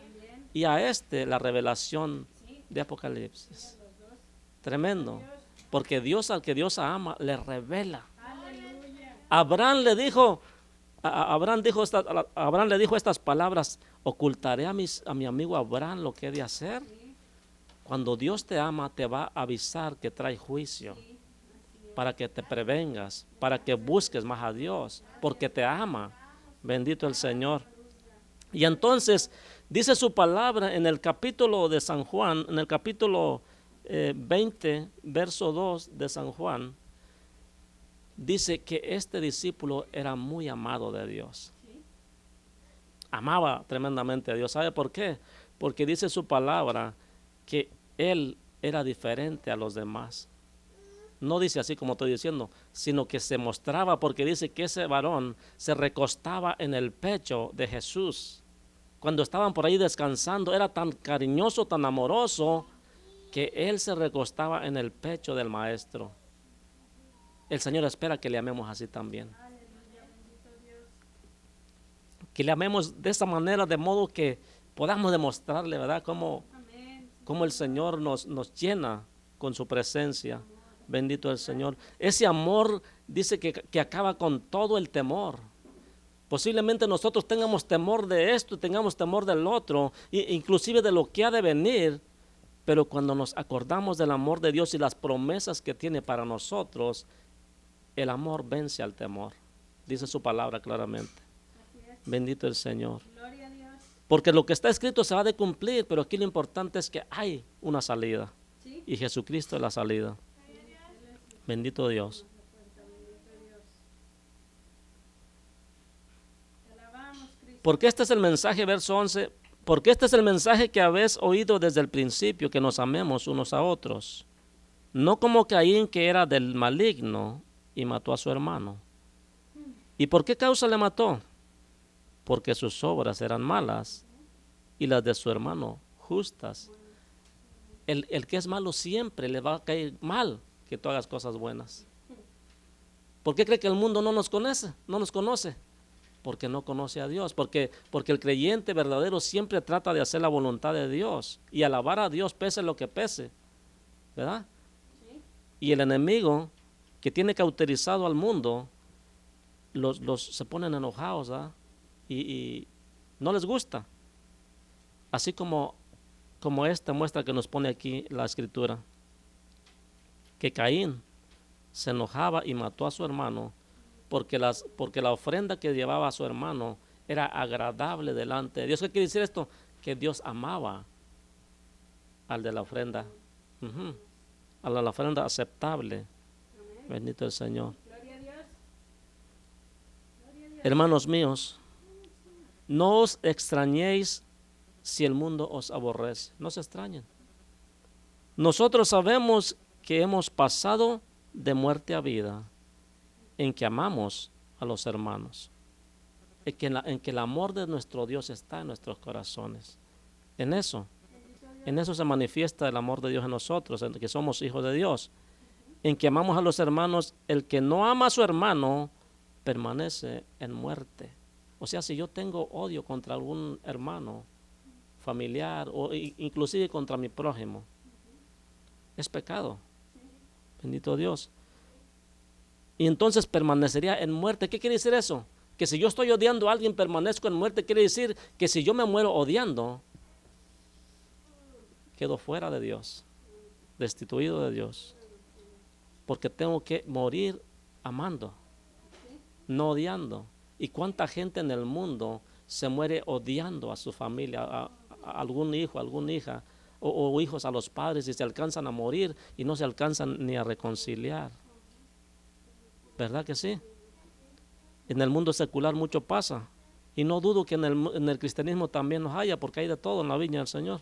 Y a la revelación de Apocalipsis. Tremendo. Porque Dios, al que Dios ama, le revela. Abraham le dijo, Abraham le dijo estas palabras: ocultaré a mi amigo Abraham lo que he de hacer. Cuando Dios te ama, te va a avisar que trae juicio, para que te prevengas, para que busques más a Dios, porque te ama. Bendito el Señor. Y entonces dice su palabra en el capítulo de San Juan, en el capítulo 20, verso 2 de San Juan, dice que este discípulo era muy amado de Dios. Amaba tremendamente a Dios. ¿Sabe por qué? Porque dice su palabra que él era diferente a los demás. No dice así como estoy diciendo, sino que se mostraba, porque dice que ese varón se recostaba en el pecho de Jesús. Cuando estaban por ahí descansando, era tan cariñoso, tan amoroso, que él se recostaba en el pecho del Maestro. El Señor espera que le amemos así también. Que le amemos de esa manera, de modo que podamos demostrarle, ¿verdad?, cómo el Señor nos llena con su presencia. Bendito el Señor. Ese amor dice que acaba con todo el temor. Posiblemente nosotros tengamos temor de esto, tengamos temor del otro, inclusive de lo que ha de venir, pero cuando nos acordamos del amor de Dios y las promesas que tiene para nosotros, el amor vence al temor. Dice su palabra claramente. Bendito el Señor. Porque lo que está escrito se va a cumplir, pero aquí lo importante es que hay una salida. Y Jesucristo es la salida. Bendito Dios. Porque este es el mensaje, verso 11. Porque este es el mensaje que habéis oído desde el principio, que nos amemos unos a otros. No como Caín, que era del maligno y mató a su hermano. ¿Y por qué causa le mató? Porque sus obras eran malas y las de su hermano justas. El que es malo siempre le va a caer mal que tú hagas cosas buenas. ¿Por qué cree que el mundo no nos conoce? No nos conoce. Porque no conoce a Dios. Porque el creyente verdadero siempre trata de hacer la voluntad de Dios y alabar a Dios pese lo que pese, ¿verdad? Sí. Y el enemigo que tiene cauterizado al mundo se ponen enojados, ¿verdad? Y no les gusta. Así como esta muestra que nos pone aquí la escritura, que Caín se enojaba y mató a su hermano porque la ofrenda que llevaba a su hermano era agradable delante de Dios. ¿Qué quiere decir esto? Que Dios amaba al de la ofrenda. a la ofrenda aceptable. Bendito el Señor. Hermanos míos, no os extrañéis si el mundo os aborrece. No se extrañen. Nosotros sabemos que hemos pasado de muerte a vida en que amamos a los hermanos, en que el amor de nuestro Dios está en nuestros corazones. En eso se manifiesta el amor de Dios en nosotros, en que somos hijos de Dios, en que amamos a los hermanos. El que no ama a su hermano permanece en muerte. O sea, si yo tengo odio contra algún hermano, familiar o inclusive contra mi prójimo, es pecado. Bendito Dios. Y entonces permanecería en muerte. ¿Qué quiere decir eso? Que si yo estoy odiando a alguien, permanezco en muerte. Quiere decir que si yo me muero odiando, quedo fuera de Dios, destituido de Dios, porque tengo que morir amando, no odiando. ¿Y cuánta gente en el mundo se muere odiando a su familia, a algún hijo, a alguna hija, o hijos a los padres, y se alcanzan a morir y no se alcanzan ni a reconciliar? ¿Verdad que sí? En el mundo secular mucho pasa, y no dudo que en el cristianismo también nos haya, porque hay de todo en la viña del Señor.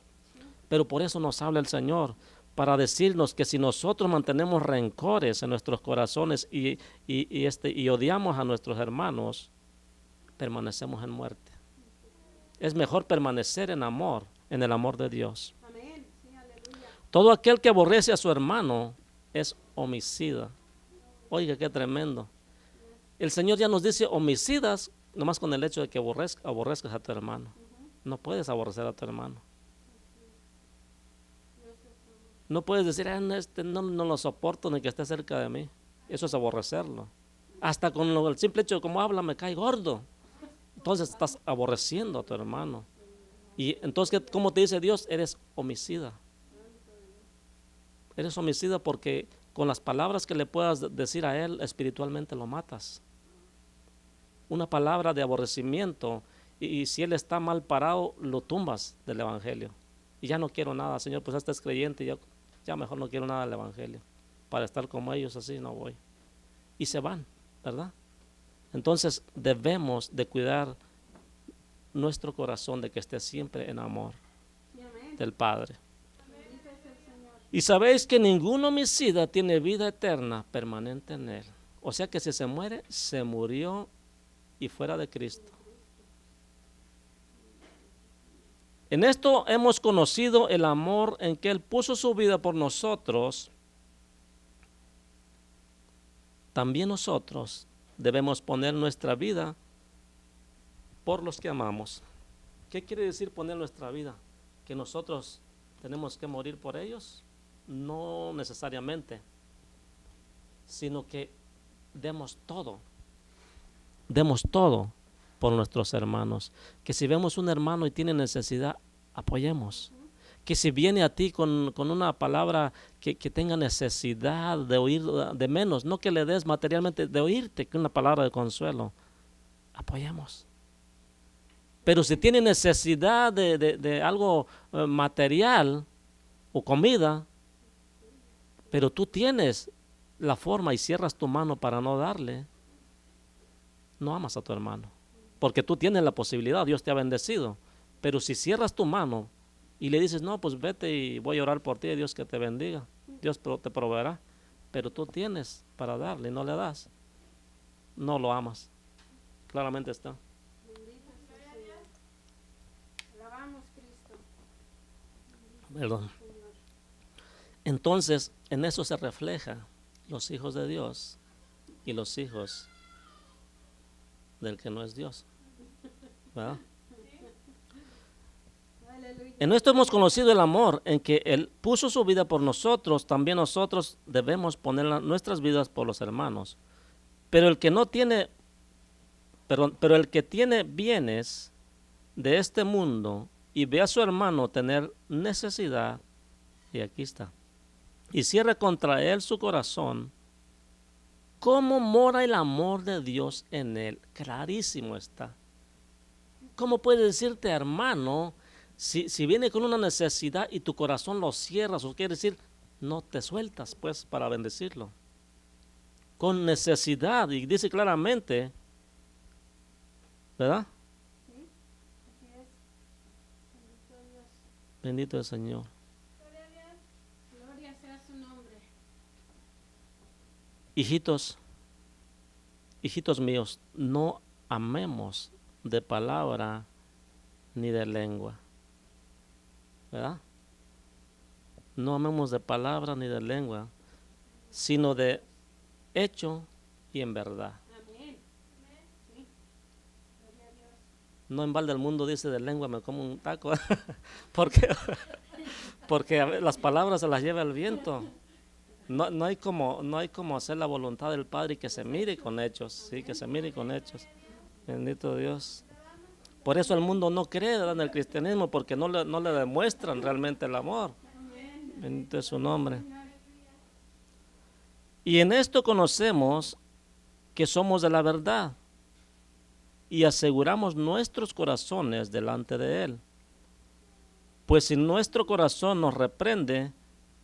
Pero por eso nos habla el Señor, para decirnos que si nosotros mantenemos rencores en nuestros corazones y odiamos a nuestros hermanos, permanecemos en muerte. Es mejor permanecer en amor, en el amor de Dios. Amén. Sí, todo aquel que aborrece a su hermano es homicida. Oiga, qué tremendo. El Señor ya nos dice homicidas, nomás con el hecho de que aborrezcas a tu hermano. No puedes aborrecer a tu hermano. No puedes decir, no lo soporto ni que esté cerca de mí. Eso es aborrecerlo. Hasta con el simple hecho de cómo habla me cae gordo. Entonces estás aborreciendo a tu hermano. Y entonces, ¿cómo te dice Dios? Eres homicida. Eres homicida porque con las palabras que le puedas decir a él, espiritualmente lo matas. Una palabra de aborrecimiento, y si él está mal parado, lo tumbas del evangelio. Y ya no quiero nada, Señor, pues este es creyente, ya mejor no quiero nada del evangelio. Para estar como ellos así no voy. Y se van, ¿verdad? Entonces debemos de cuidar nuestro corazón de que esté siempre en amor del Padre. Y sabéis que ningún homicida tiene vida eterna permanente en él. O sea que si se muere, se murió y fuera de Cristo. En esto hemos conocido el amor en que Él puso su vida por nosotros. También nosotros debemos poner nuestra vida por los que amamos. ¿Qué quiere decir poner nuestra vida? ¿Que nosotros tenemos que morir por ellos? No necesariamente, sino que demos todo por nuestros hermanos. Que si vemos un hermano y tiene necesidad, apoyemos. Que si viene a ti con una palabra que tenga necesidad de oír de menos, no que le des materialmente, de oírte, que una palabra de consuelo, apoyemos. Pero si tiene necesidad de algo material o comida, pero tú tienes la forma y cierras tu mano para no darle, no amas a tu hermano, porque tú tienes la posibilidad, Dios te ha bendecido. Pero si cierras tu mano y le dices, no, pues vete y voy a orar por ti, Dios que te bendiga, Dios te proveerá, pero tú tienes para darle y no le das, no lo amas. Claramente está. Alabamos Cristo. Perdón. Entonces, en eso se refleja los hijos de Dios y los hijos del que no es Dios, ¿verdad? En esto hemos conocido el amor, en que Él puso su vida por nosotros, también nosotros debemos poner nuestras vidas por los hermanos. Pero el que no tiene, pero el que tiene bienes de este mundo y ve a su hermano tener necesidad, y aquí está, y cierra contra él su corazón, ¿cómo mora el amor de Dios en él? Clarísimo está. ¿Cómo puede decirte hermano si viene con una necesidad y tu corazón lo cierras? O quiere decir, no te sueltas pues para bendecirlo. Con necesidad, y dice claramente, ¿verdad? Sí, así es. Bendito Dios. Bendito el Señor. Gloria a Dios. Gloria sea su nombre. Hijitos, hijitos míos, no amemos de palabra ni de lengua, ¿verdad? No amemos de palabra ni de lengua, sino de hecho y en verdad. Amén. Sí. Gloria a Dios. No en balde el mundo dice de lengua me como un taco, porque, porque las palabras se las lleva el viento. No hay como hacer la voluntad del Padre y que se mire con hechos, sí, que se mire con hechos. Bendito Dios. Por eso el mundo no cree, ¿verdad?, en el cristianismo, porque no le demuestran realmente el amor. Bendito es su nombre. Y en esto conocemos que somos de la verdad y aseguramos nuestros corazones delante de Él. Pues si nuestro corazón nos reprende,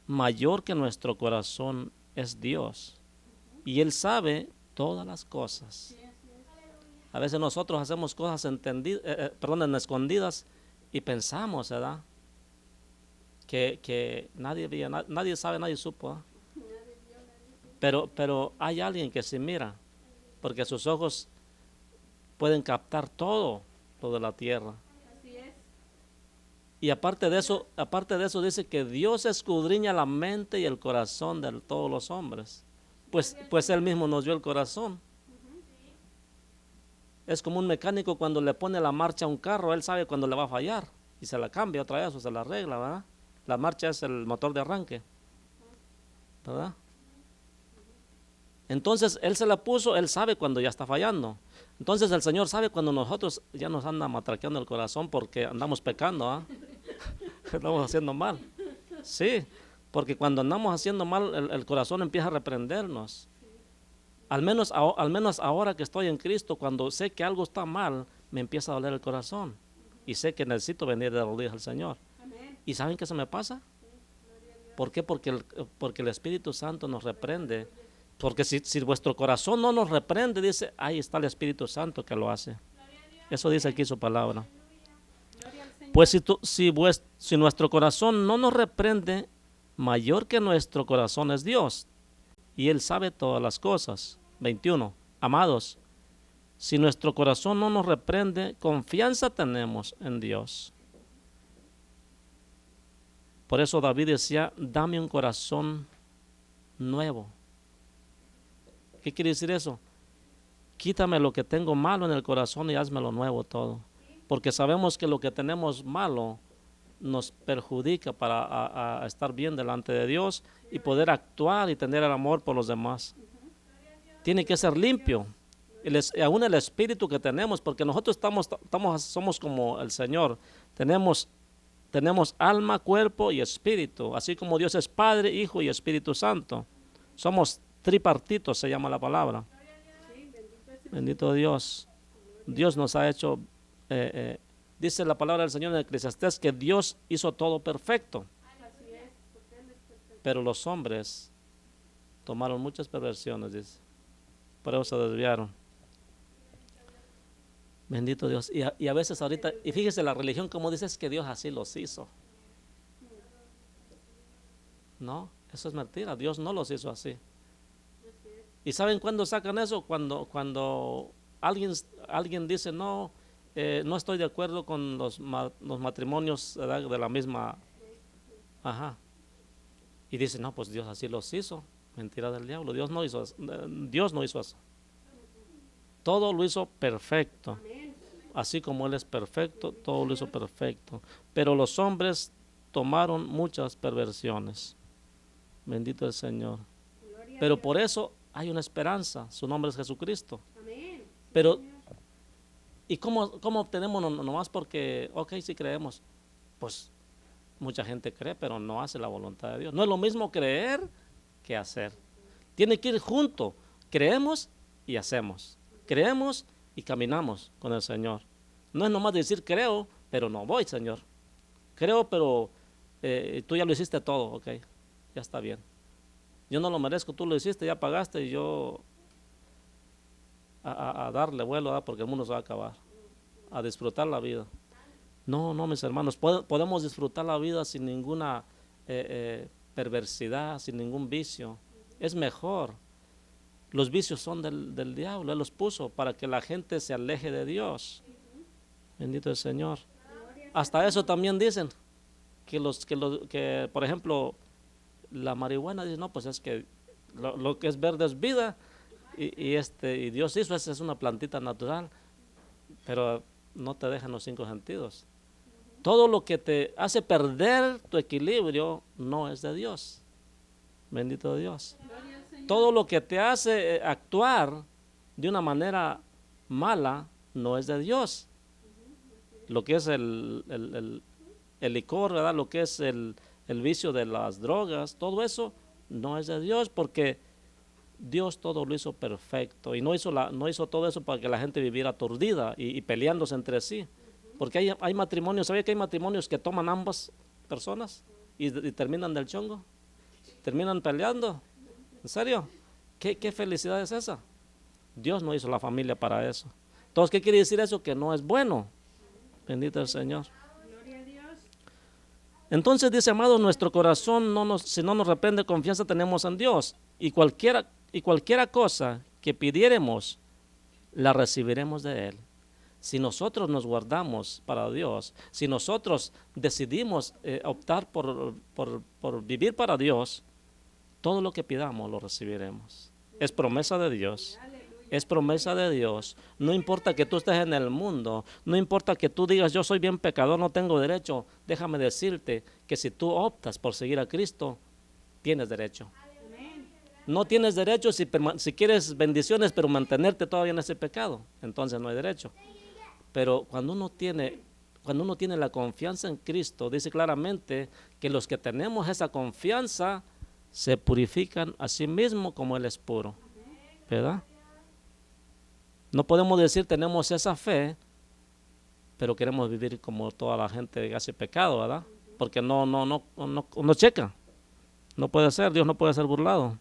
mayor que nuestro corazón es Dios. Y Él sabe todas las cosas. A veces nosotros hacemos cosas en escondidas y pensamos, ¿verdad?, que nadie sabe, nadie supo, ¿eh? Pero hay alguien que sí mira, porque sus ojos pueden captar todo lo de la tierra. Así es. Y aparte de eso dice que Dios escudriña la mente y el corazón de todos los hombres. Pues Él mismo nos dio el corazón. Es como un mecánico cuando le pone la marcha a un carro, él sabe cuando le va a fallar y se la cambia otra vez o se la arregla, ¿verdad? La marcha es el motor de arranque, ¿verdad? Entonces Él se la puso, Él sabe cuando ya está fallando. Entonces el Señor sabe cuando nosotros ya nos anda matraqueando el corazón porque andamos pecando, ¿ah? Estamos haciendo mal. Sí, porque cuando andamos haciendo mal el corazón empieza a reprendernos. Al menos ahora que estoy en Cristo, cuando sé que algo está mal, me empieza a doler el corazón. Y sé que necesito venir de rodillas al Señor. Amén. ¿Y saben qué se me pasa? ¿Por qué? Porque el Espíritu Santo nos reprende. Porque si vuestro corazón no nos reprende, dice, ahí está el Espíritu Santo que lo hace. Eso dice aquí su palabra. Gloria al Señor. Pues si nuestro corazón no nos reprende, mayor que nuestro corazón es Dios. Y Él sabe todas las cosas. 21. Amados, si nuestro corazón no nos reprende, confianza tenemos en Dios. Por eso David decía, dame un corazón nuevo. ¿Qué quiere decir eso? Quítame lo que tengo malo en el corazón y házmelo nuevo todo. Porque sabemos que lo que tenemos malo nos perjudica para a estar bien delante de Dios y poder actuar y tener el amor por los demás. Tiene que ser limpio. Aún el espíritu que tenemos, porque nosotros somos como el Señor. Tenemos alma, cuerpo y espíritu. Así como Dios es Padre, Hijo y Espíritu Santo. Somos tripartitos, se llama la palabra. Bendito Dios. Dios nos ha hecho, dice la palabra del Señor en Eclesiastés, que Dios hizo todo perfecto. Así es, porque Él es perfecto. Pero los hombres tomaron muchas perversiones, dice. Por eso se desviaron. Bendito Dios. Y a veces ahorita, y fíjese la religión como dice, es que Dios así los hizo. No, eso es mentira. Dios no los hizo así. ¿Y saben cuándo sacan eso? Cuando alguien dice, no, no estoy de acuerdo con los matrimonios, ¿verdad?, de la misma. Ajá. Y dice, no, pues Dios así los hizo. Mentira del diablo. Dios no hizo eso. Todo lo hizo perfecto. Así como Él es perfecto, todo lo hizo perfecto. Pero los hombres tomaron muchas perversiones. Bendito el Señor. Pero por eso hay una esperanza. Su nombre es Jesucristo. Amén. Pero, ¿y cómo obtenemos? Nomás porque, ok, sí creemos. Pues mucha gente cree, pero no hace la voluntad de Dios. No es lo mismo creer que hacer. Tiene que ir junto. Creemos y hacemos. Creemos y caminamos con el Señor. No es nomás decir creo, pero no voy, Señor. Creo, pero tú ya lo hiciste todo, ok. ya está bien. Yo no lo merezco, tú lo hiciste, ya pagaste y yo a darle vuelo, ¿verdad? Porque el mundo se va a acabar, a disfrutar la vida. No, no, mis hermanos, podemos disfrutar la vida sin ninguna perversidad, sin ningún vicio. Es mejor. Los vicios son del diablo, Él los puso para que la gente se aleje de Dios. Bendito el Señor. Hasta eso también dicen, que por ejemplo, la marihuana, dice, no, pues es que lo que es verde es vida, y Dios hizo, esa es una plantita natural, pero no te dejan los cinco sentidos. Todo lo que te hace perder tu equilibrio no es de Dios. Bendito Dios. Todo lo que te hace actuar de una manera mala no es de Dios. Lo que es el licor, ¿verdad? Lo que es el vicio de las drogas, todo eso no es de Dios, porque Dios todo lo hizo perfecto y no hizo todo eso para que la gente viviera aturdida y peleándose entre sí. Porque hay matrimonios, ¿sabía que hay matrimonios que toman ambas personas y terminan del chongo? Terminan peleando. ¿En serio? ¿Qué felicidad es esa? Dios no hizo la familia para eso. Entonces, ¿qué quiere decir eso? Que no es bueno. Bendito el Señor. Entonces dice, amados, nuestro corazón, si no nos reprende, confianza tenemos en Dios. Y cualquiera cosa que pidiéremos, la recibiremos de Él. Si nosotros nos guardamos para Dios, si nosotros decidimos optar por vivir para Dios, todo lo que pidamos lo recibiremos. Es promesa de Dios. Es promesa de Dios. No importa que tú estés en el mundo, no importa que tú digas, yo soy bien pecador, no tengo derecho. Déjame decirte que si tú optas por seguir a Cristo, tienes derecho. No tienes derecho si quieres bendiciones, pero mantenerte todavía en ese pecado, entonces no hay derecho. Pero cuando uno tiene la confianza en Cristo, dice claramente que los que tenemos esa confianza se purifican a sí mismos como Él es puro, ¿verdad? No podemos decir tenemos esa fe, pero queremos vivir como toda la gente que hace pecado, ¿verdad? Porque no checa. No puede ser, Dios no puede ser burlado.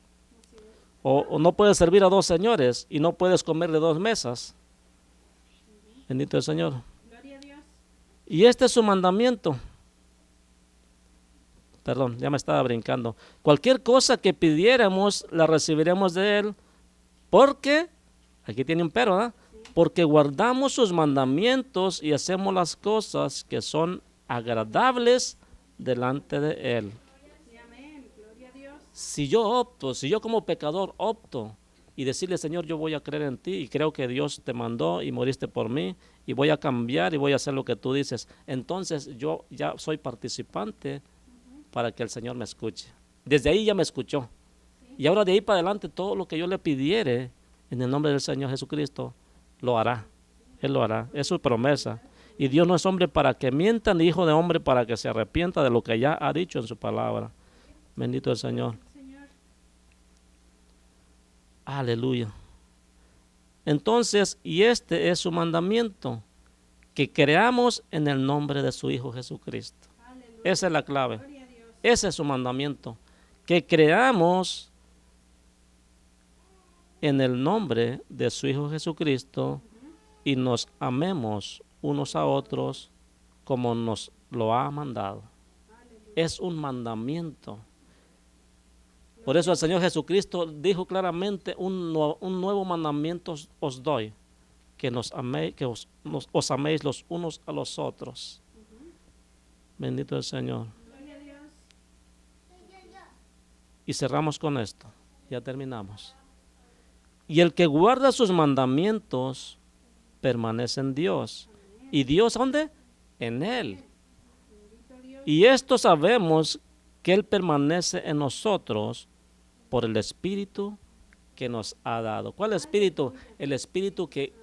O no puedes servir a dos señores y no puedes comer de dos mesas. Bendito el Señor. Y este es su mandamiento. Perdón, ya me estaba brincando. Cualquier cosa que pidiéramos, la recibiremos de Él, porque, aquí tiene un pero, ¿verdad? Porque guardamos sus mandamientos y hacemos las cosas que son agradables delante de Él. Si yo como pecador opto y decirle, Señor, yo voy a creer en ti y creo que Dios te mandó y moriste por mí y voy a cambiar y voy a hacer lo que tú dices, entonces yo ya soy participante para que el Señor me escuche. Desde ahí ya me escuchó. Y ahora de ahí para adelante todo lo que yo le pidiere en el nombre del Señor Jesucristo, lo hará. Él lo hará. Es su promesa. Y Dios no es hombre para que mienta, ni hijo de hombre para que se arrepienta de lo que ya ha dicho en su palabra. Bendito el Señor. Aleluya. Entonces, y este es su mandamiento, que creamos en el nombre de su Hijo Jesucristo. Aleluya. Esa es la clave. Ese es su mandamiento, que creamos en el nombre de su Hijo Jesucristo y nos amemos unos a otros como nos lo ha mandado. Es un mandamiento. Por eso el Señor Jesucristo dijo claramente, un nuevo mandamiento os doy, que os améis los unos a los otros. Bendito el Señor. Y cerramos con esto, ya terminamos. Y el que guarda sus mandamientos permanece en Dios. ¿Y Dios dónde? En Él. Y esto sabemos que Él permanece en nosotros por el Espíritu que nos ha dado. ¿Cuál Espíritu? El Espíritu que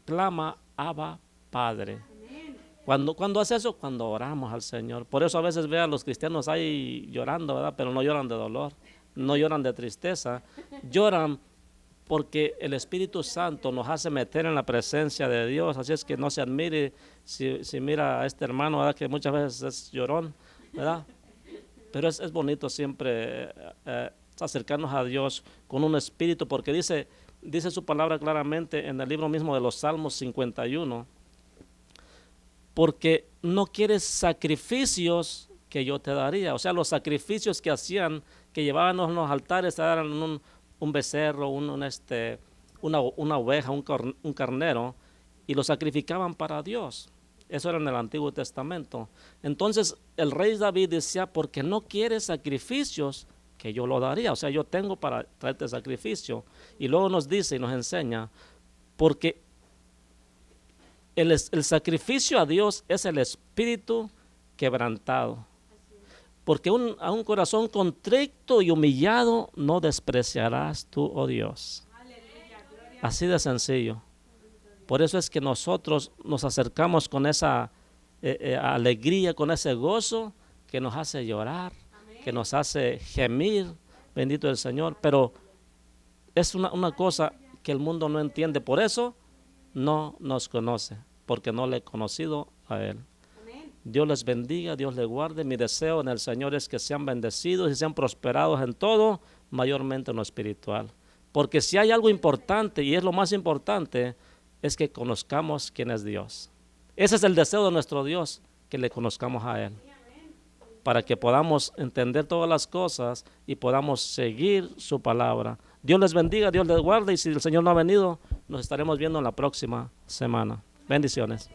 clama, Abba, Padre. ¿Cuándo hace eso? Cuando oramos al Señor. Por eso a veces ve a los cristianos ahí llorando, ¿verdad? Pero no lloran de dolor, no lloran de tristeza, lloran porque el Espíritu Santo nos hace meter en la presencia de Dios. Así es que no se admire si mira a este hermano, ¿verdad? Que muchas veces es llorón, ¿verdad? Pero es bonito siempre acercarnos a Dios con un espíritu, porque dice su palabra claramente en el libro mismo de los Salmos 51, porque no quieres sacrificios que yo te daría. O sea, los sacrificios que hacían, que llevaban a los altares, eran un becerro, una oveja, un carnero, y lo sacrificaban para Dios. Eso era en el Antiguo Testamento. Entonces el rey David decía, porque no quieres sacrificios, que yo lo daría. O sea, yo tengo para traerte sacrificio. Y luego nos dice y nos enseña, porque el sacrificio a Dios es el espíritu quebrantado. Porque a un corazón contrito y humillado no despreciarás tú, oh Dios. Así de sencillo. Por eso es que nosotros nos acercamos con esa alegría, con ese gozo que nos hace llorar, que nos hace gemir, bendito el Señor. Pero es una cosa que el mundo no entiende. Por eso no nos conoce, porque no le he conocido a Él. Dios les bendiga, Dios les guarde. Mi deseo en el Señor es que sean bendecidos y sean prosperados en todo, mayormente en lo espiritual. Porque si hay algo importante, y es lo más importante, es que conozcamos quién es Dios. Ese es el deseo de nuestro Dios, que le conozcamos a Él, para que podamos entender todas las cosas y podamos seguir su palabra. Dios les bendiga, Dios les guarde, y si el Señor no ha venido, nos estaremos viendo en la próxima semana. Bendiciones.